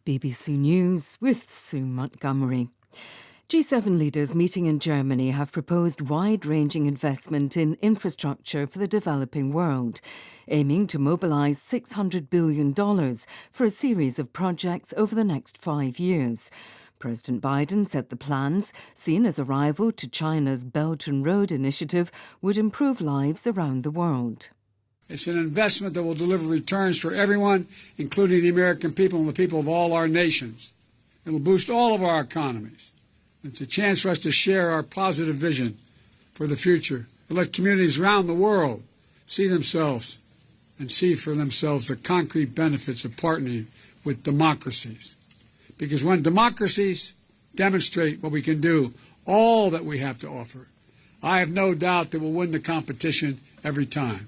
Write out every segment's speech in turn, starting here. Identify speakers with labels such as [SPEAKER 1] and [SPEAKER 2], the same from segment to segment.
[SPEAKER 1] BBC News with Sue Montgomery. G7 leaders meeting in Germany have proposed wide-ranging investment in infrastructure for the developing world, aiming to mobilise $600 billion for a series of projects over the next 5 years. President Biden said the plans, seen as a rival to China's Belt and Road Initiative, would improve lives around the world.
[SPEAKER 2] It's an investment that will deliver returns for everyone, including the American people and the people of all our nations. It will boost all of our economies. It's a chance for us to share our positive vision for the future and let communities around the world see themselves and see for themselves the concrete benefits of partnering with democracies. Because when democracies demonstrate what we can do, all that we have to offer, I have no doubt that we'll win the competition every time.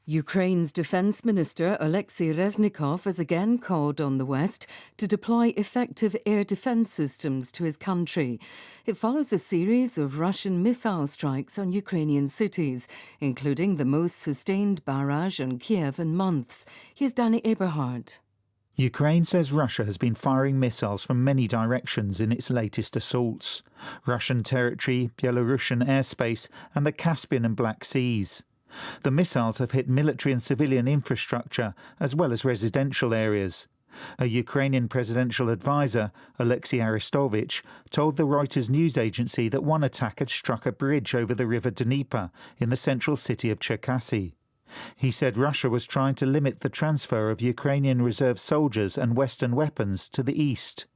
[SPEAKER 1] Ukraine's Defence Minister Alexei Reznikov has again called on the West to deploy effective air defence systems to his country. It follows a series of Russian missile strikes on Ukrainian cities, including the most sustained barrage on Kiev in months. Here's Danny Eberhard.
[SPEAKER 3] Ukraine says Russia has been firing missiles from many directions in its latest assaults. Russian territory, Belarusian airspace and the Caspian and Black Seas. The missiles have hit military and civilian infrastructure as well as residential areas. A Ukrainian presidential advisor, Alexei Arestovich, told the Reuters news agency that one attack had struck a bridge over the river Dnieper in the central city of Cherkasy. He said Russia was trying to limit the transfer of Ukrainian reserve soldiers and Western weapons to the east.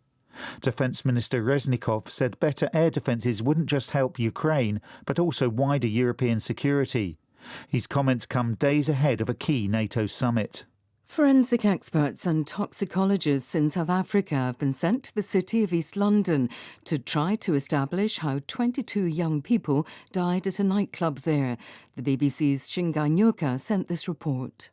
[SPEAKER 3] Defence Minister Reznikov said better air defences wouldn't just help Ukraine, but also wider European security. His comments come days ahead of a key NATO summit.
[SPEAKER 1] Forensic experts and toxicologists in South Africa have been sent to the city of East London to try to establish how 22 young people died at a nightclub there. The BBC's Shingai Nyoka sent this report.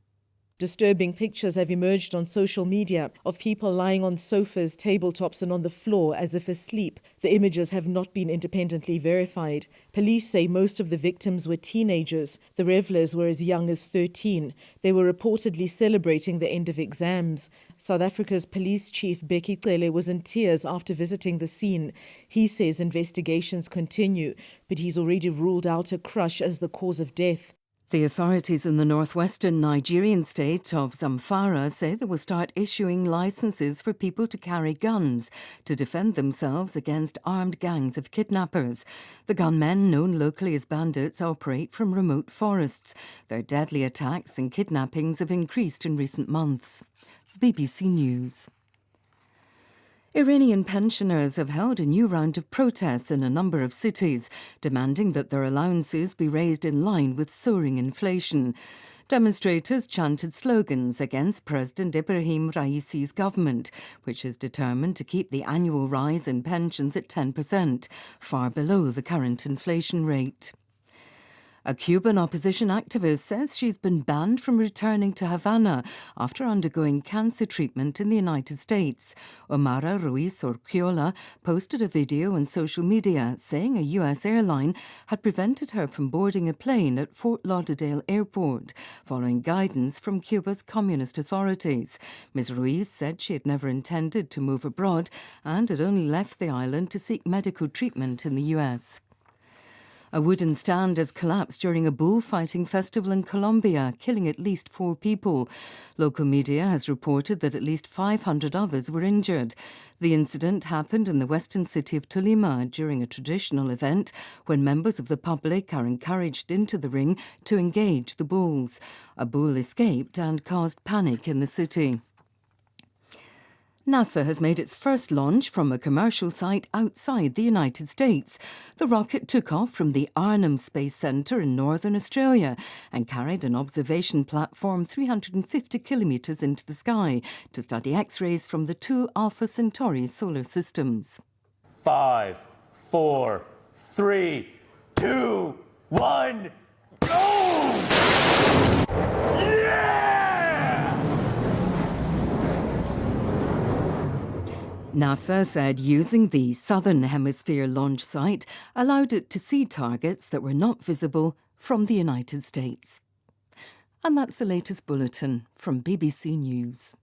[SPEAKER 4] Disturbing pictures have emerged on social media of people lying on sofas, tabletops and on the floor as if asleep. The images have not been independently verified. Police say most of the victims were teenagers. The revelers were as young as 13. They were reportedly celebrating the end of exams. South Africa's police chief Bheki Cele was in tears after visiting the scene. He says investigations continue, but he's already ruled out a crush as the cause of death.
[SPEAKER 1] The authorities in the northwestern Nigerian state of Zamfara say they will start issuing licenses for people to carry guns to defend themselves against armed gangs of kidnappers. The gunmen, known locally as bandits, operate from remote forests. Their deadly attacks and kidnappings have increased in recent months. BBC News. Iranian pensioners have held a new round of protests in a number of cities, demanding that their allowances be raised in line with soaring inflation. Demonstrators chanted slogans against President Ibrahim Raisi's government, which is determined to keep the annual rise in pensions at 10%, far below the current inflation rate. A Cuban opposition activist says she's been banned from returning to Havana after undergoing cancer treatment in the United States. Omara Ruiz Urquiola posted a video on social media saying a U.S. airline had prevented her from boarding a plane at Fort Lauderdale Airport, following guidance from Cuba's communist authorities. Ms. Ruiz said she had never intended to move abroad and had only left the island to seek medical treatment in the U.S. A wooden stand has collapsed during a bullfighting festival in Colombia, killing at least 4 people. Local media has reported that at least 500 others were injured. The incident happened in the western city of Tolima during a traditional event when members of the public are encouraged into the ring to engage the bulls. A bull escaped and caused panic in the city. NASA has made its first launch from a commercial site outside the United States. The rocket took off from the Arnhem Space Centre in northern Australia and carried an observation platform 350 kilometres into the sky to study X-rays from the 2 Alpha Centauri solar systems.
[SPEAKER 5] 5, 4, 3, 2, 1, go!
[SPEAKER 1] NASA said using the Southern Hemisphere launch site allowed it to see targets that were not visible from the United States. And that's the latest bulletin from BBC News.